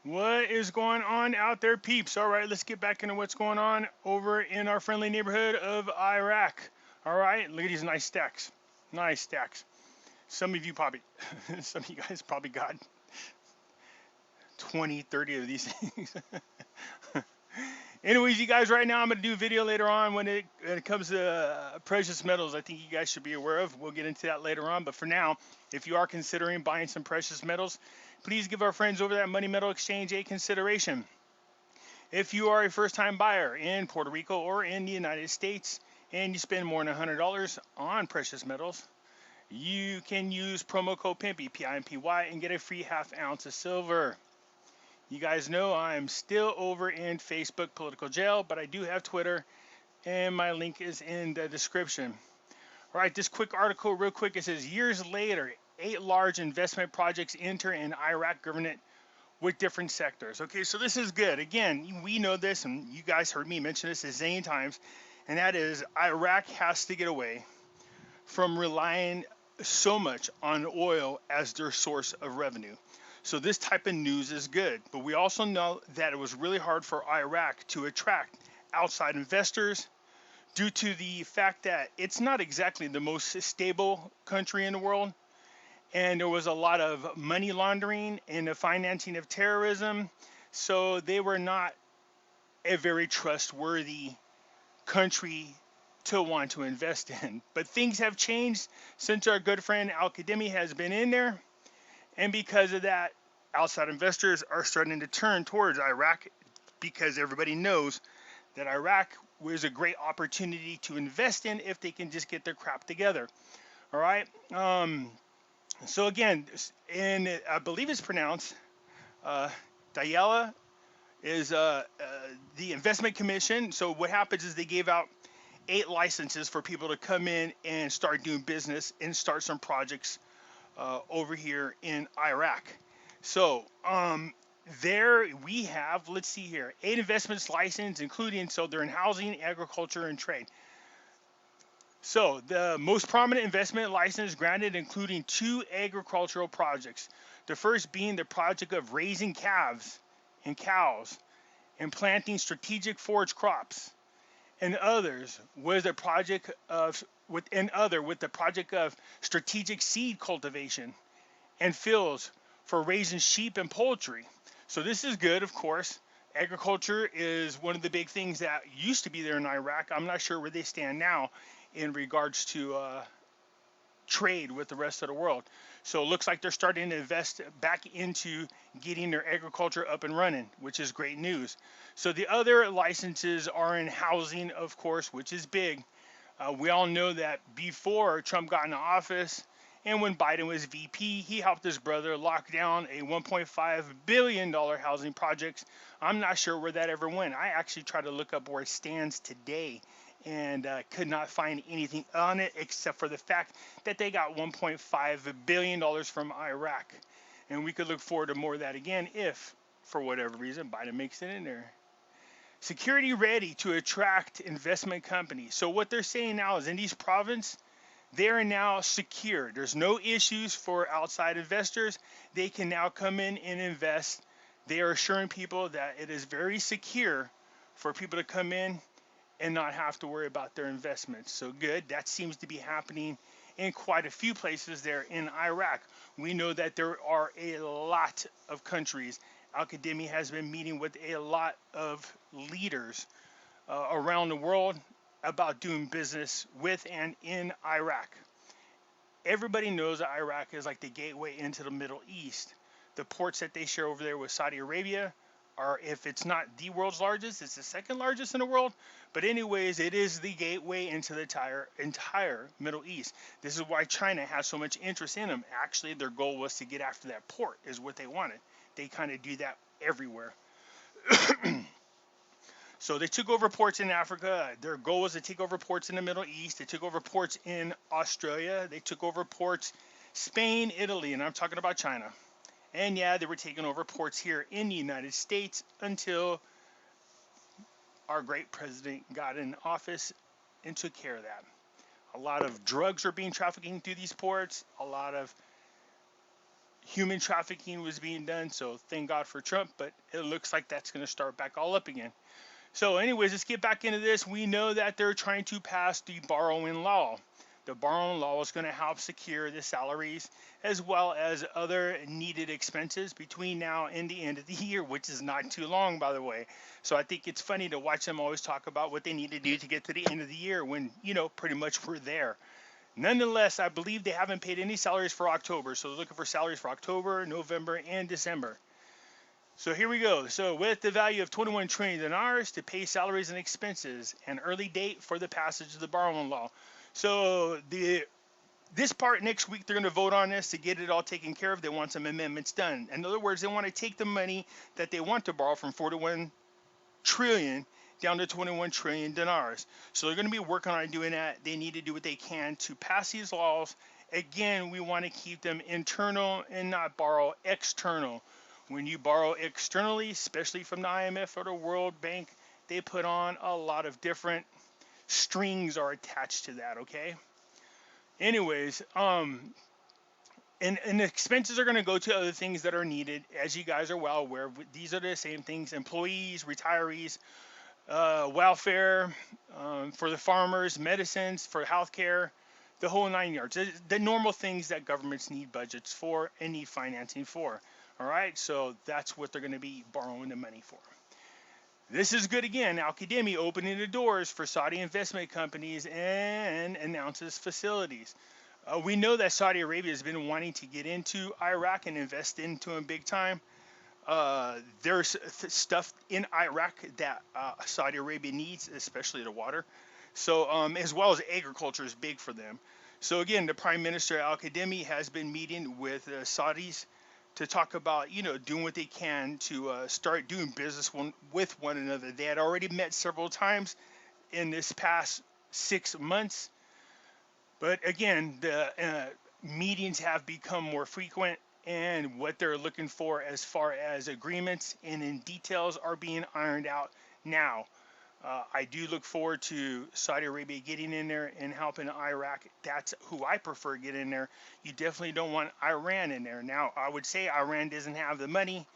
What is going on out there, peeps? All right, let's get back into what's going on over in our friendly neighborhood of Iraq. All right, look at these nice stacks. Nice stacks. Some of you probably, some of you guys probably got 20, 30 of these things. Anyways, you guys, right now I'm going to do a video later on when it comes to precious metals. I think you guys should be aware of. We'll get into that later on. But for now, if you are considering buying some precious metals, please give our friends over at Money Metal Exchange a consideration. If you are a first-time buyer in Puerto Rico or in the United States and you spend more than $100 on precious metals, you can use promo code Pimpy, P-I-M-P-Y, and get a free half ounce of silver. You guys know I'm still over in Facebook political jail, but I do have Twitter, and my link is in the description. All right, this quick article, real quick, it says, years later, 8 large investment projects enter in Iraq government with different sectors. Okay, so this is good. Again, we know this, and you guys heard me mention this a zillion times, and that is Iraq has to get away from relying so much on oil as their source of revenue. So this type of news is good, but we also know that it was really hard for Iraq to attract outside investors due to the fact that it's not exactly the most stable country in the world, and there was a lot of money laundering and the financing of terrorism, so they were not a very trustworthy country to want to invest in. But things have changed since our good friend Al-Qademi has been in there. And because of that, outside investors are starting to turn towards Iraq because everybody knows that Iraq was a great opportunity to invest in if they can just get their crap together. All right. So again, and I believe it's pronounced Dayala is the investment commission. So what happens is they gave out 8 licenses for people to come in and start doing business and start some projects over here in Iraq. So there we have, let's see here, 8 investments licensed, including, so they're in housing, agriculture, and trade. So the most prominent investment license granted including 2 agricultural projects. The first being the project of raising calves and cows and planting strategic forage crops. And others was the project of with the project of strategic seed cultivation and fields for raising sheep and poultry. So this is good, of course. Agriculture is one of the big things that used to be there in Iraq. I'm not sure where they stand now in regards to trade with the rest of the world. So it looks like they're starting to invest back into getting their agriculture up and running, which is great news. So the other licenses are in housing, of course, which is big. We all know that before Trump got into office and when Biden was VP, he helped his brother lock down a $1.5 billion housing project. I'm not sure where that ever went. I actually tried to look up where it stands today and could not find anything on it except for the fact that they got $1.5 billion from Iraq. And we could look forward to more of that again if, for whatever reason, Biden makes it in there. Security ready to attract investment companies. So what they're saying now is in these provinces, they are now secure. There's no issues for outside investors. They can now come in and invest. They are assuring people that it is very secure for people to come in and not have to worry about their investments. So good. That seems to be happening in quite a few places there in Iraq. We know that there are a lot of countries. Al-Qademi has been meeting with a lot of leaders around the world about doing business with and in Iraq. Everybody knows that Iraq is like the gateway into the Middle East. The ports that they share over there with Saudi Arabia are, if it's not the world's largest, it's the second largest in the world. But anyways, it is the gateway into the entire Middle East. This is why China has so much interest in them. Actually, their goal was to get after that port, is what they wanted. They kind of do that everywhere. So they took over ports in Africa. Their goal was to take over ports in the Middle East. They took over ports in Australia. They took over ports Spain, Italy, and I'm talking about China. And yeah, they were taking over ports here in the United States until our great president got in office and took care of that. A lot of drugs are being trafficked through these ports. A lot of human trafficking was being done. So thank God for Trump, but it looks like that's going to start back all up again. So anyways, let's get back into this. We know that they're trying to pass the borrowing law. The borrowing law is going to help secure the salaries as well as other needed expenses between now and the end of the year, which is not too long, by the way. So I think it's funny to watch them always talk about what they need to do to get to the end of the year when, pretty much we're there. Nonetheless, I believe they haven't paid any salaries for October. So they're looking for salaries for October, November, and December. So here we go. So with the value of 21 trillion dinars to pay salaries and expenses, an early date for the passage of the borrowing law. So this part next week, they're going to vote on this to get it all taken care of. They want some amendments done. In other words, they want to take the money that they want to borrow from 41 trillion down to 21 trillion dinars. So they're going to be working on doing that. They need to do what they can to pass these laws. Again, we want to keep them internal and not borrow external. When you borrow externally, especially from the IMF or the World Bank, they put on a lot of different strings are attached to that, okay? Anyways, and the expenses are going to go to other things that are needed, as you guys are well aware. These are the same things: employees, retirees, welfare, for the farmers, medicines, for healthcare, the whole 9 yards. The normal things that governments need budgets for and need financing for. All right, so that's what they're going to be borrowing the money for. This is good again. Al-Qademi opening the doors for Saudi investment companies and announces facilities. We know that Saudi Arabia has been wanting to get into Iraq and invest into them big time. There's stuff in Iraq that Saudi Arabia needs, especially the water. So as well as agriculture is big for them. So again, the Prime Minister Al-Qademi has been meeting with Saudis to talk about, doing what they can to start doing business with one another. They had already met several times in this past 6 months. But again, the meetings have become more frequent, and what they're looking for as far as agreements and in details are being ironed out now. I do look forward to Saudi Arabia getting in there and helping Iraq. That's who I prefer get in there. You definitely don't want Iran in there. Now, I would say Iran doesn't have the money,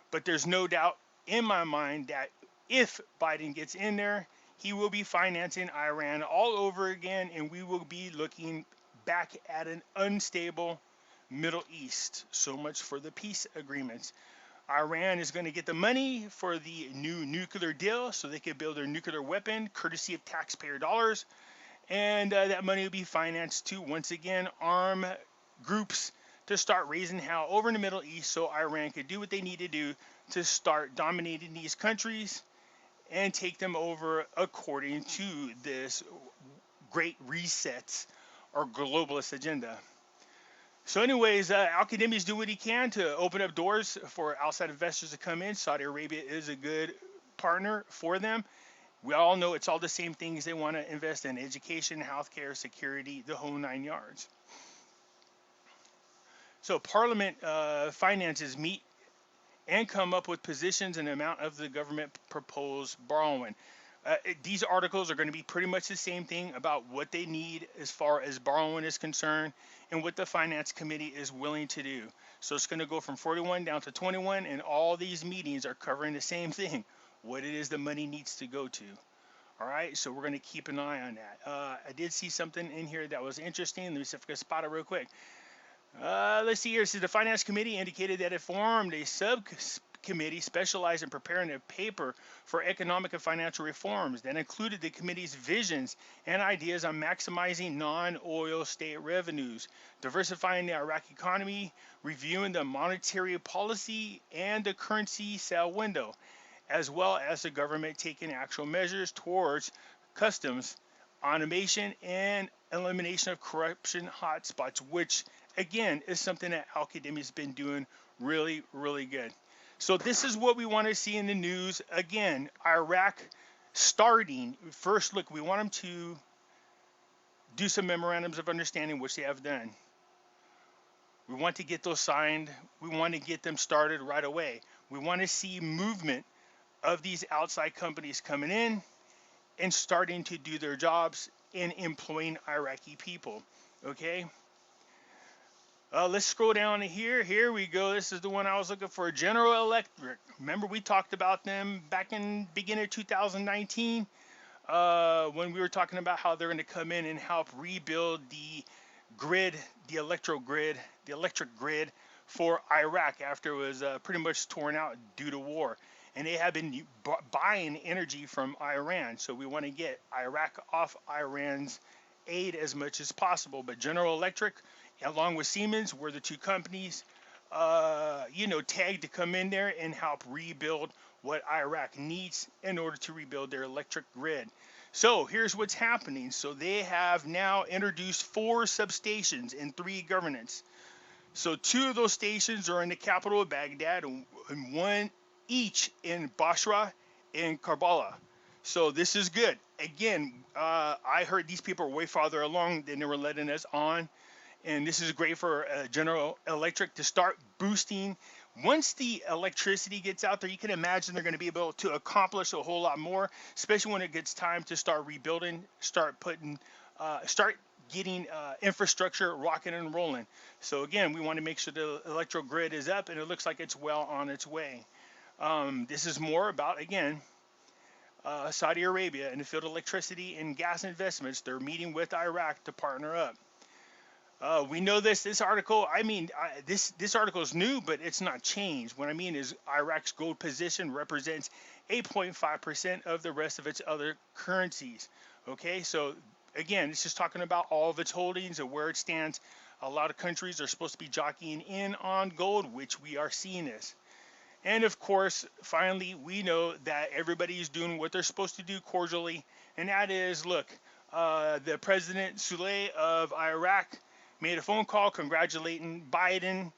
but there's no doubt in my mind that if Biden gets in there, he will be financing Iran all over again, and we will be looking back at an unstable Middle East. So much for the peace agreements. Iran is going to get the money for the new nuclear deal so they can build their nuclear weapon courtesy of taxpayer dollars. And that money will be financed to, once again, arm groups to start raising hell over in the Middle East so Iran could do what they need to do to start dominating these countries and take them over according to this great reset or globalist agenda. So anyways, Al-Qademi is doing what he can to open up doors for outside investors to come in. Saudi Arabia is a good partner for them. We all know it's all the same things they want to invest in: education, healthcare, security, the whole 9 yards. So Parliament finances meet and come up with positions and amount of the government proposed borrowing. These articles are going to be pretty much the same thing about what they need as far as borrowing is concerned and what the finance committee is willing to do. So it's going to go from 41 down to 21, and all these meetings are covering the same thing: what it is the money needs to go to. All right, so we're going to keep an eye on that. I did see something in here that was interesting. Let me see if I can spot it real quick. Let's see here. So the Finance Committee indicated that it formed a subcommittee specialized in preparing a paper for economic and financial reforms that included the committee's visions and ideas on maximizing non-oil state revenues, diversifying the Iraqi economy, reviewing the monetary policy and the currency sale window, as well as the government taking actual measures towards customs, automation, and elimination of corruption hotspots, which again is something that Al-Qademi has been doing really, really good. So this is what we want to see in the news. Again, Iraq starting first look. We want them to do some memorandums of understanding, which they have done. We want to get those signed. We want to get them started right away. We want to see movement of these outside companies coming in and starting to do their jobs in employing Iraqi people. Okay. Let's scroll down to here. Here we go. This is the one I was looking for. General Electric. Remember we talked about them back in beginning of 2019 when we were talking about how they're going to come in and help rebuild the grid, the electric grid for Iraq after it was pretty much torn out due to war. And they have been buying energy from Iran. So we want to get Iraq off Iran's aid as much as possible. But General Electric, along with Siemens, were the two companies, tagged to come in there and help rebuild what Iraq needs in order to rebuild their electric grid. So here's what's happening. So they have now introduced 4 substations in 3 governments. So 2 of those stations are in the capital of Baghdad and 1 each in Basra and Karbala. So this is good. Again, I heard these people are way farther along than they were letting us on. And this is great for General Electric to start boosting. Once the electricity gets out there, you can imagine they're going to be able to accomplish a whole lot more, especially when it gets time to start rebuilding, start getting infrastructure rocking and rolling. So again, we want to make sure the electrical grid is up, and it looks like it's well on its way. This is more about, again, Saudi Arabia in the field of electricity and gas investments. They're meeting with Iraq to partner up. We know this article. This article is new, but it's not changed. What I mean is Iraq's gold position represents 8.5% of the rest of its other currencies. Okay, so again, it's just talking about all of its holdings and where it stands. A lot of countries are supposed to be jockeying in on gold, which we are seeing this. And of course, finally, we know that everybody is doing what they're supposed to do cordially, and that is, look, the President Saleh of Iraq made a phone call congratulating Biden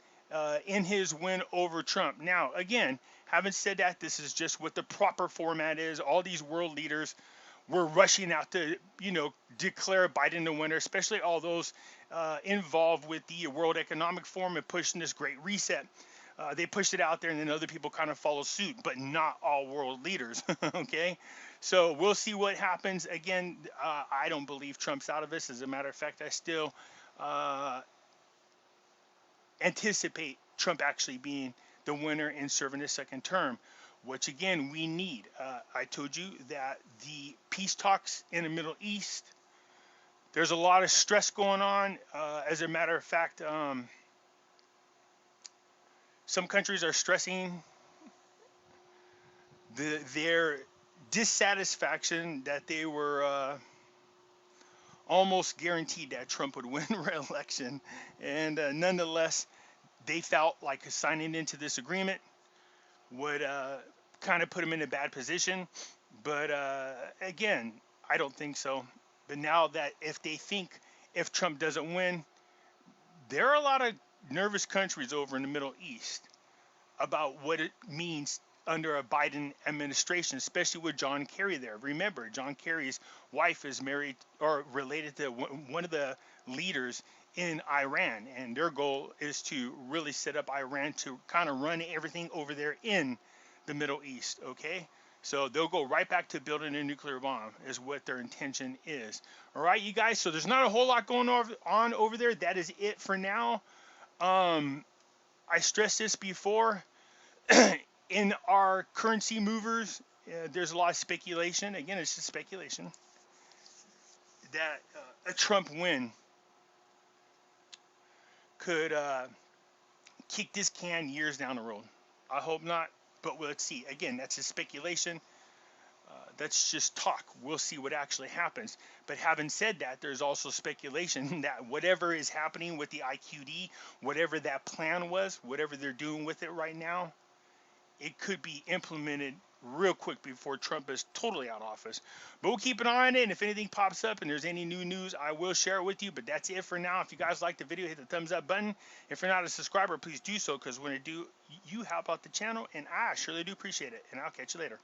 in his win over Trump. Now, again, having said that, this is just what the proper format is. All these world leaders were rushing out to, declare Biden the winner, especially all those involved with the World Economic Forum and pushing this great reset. They pushed it out there, and then other people kind of follow suit, but not all world leaders. Okay, so we'll see what happens. Again, I don't believe Trump's out of this. As a matter of fact, I still anticipate Trump actually being the winner and serving his second term, which again we need. I told you that the peace talks in the Middle East, there's a lot of stress going on. As a matter of fact, some countries are stressing their dissatisfaction that they were almost guaranteed that Trump would win re-election, and nonetheless, they felt like signing into this agreement would kind of put them in a bad position. But again, I don't think so. But now that if Trump doesn't win, there are a lot of nervous countries over in the Middle East about what it means under a Biden administration, especially with John Kerry there. Remember, John Kerry's wife is married or related to one of the leaders in Iran, and their goal is to really set up Iran to kind of run everything over there in the Middle East. Okay, so they'll go right back to building a nuclear bomb is what their intention is. All right, you guys, so there's not a whole lot going on over there. That is it for now. I stressed this before. In our currency movers, there's a lot of speculation. Again, it's just speculation that a Trump win could kick this can years down the road. I hope not, but let's see. Again, that's just speculation. That's just talk. We'll see what actually happens. But having said that, there's also speculation that whatever is happening with the IQD, whatever that plan was, whatever they're doing with it right now, it could be implemented real quick before Trump is totally out of office. But we'll keep an eye on it, and if anything pops up and there's any new news, I will share it with you. But that's it for now. If you guys like the video, hit the thumbs up button. If you're not a subscriber, please do so, because when I do, you help out the channel, and I surely do appreciate it. And I'll catch you later.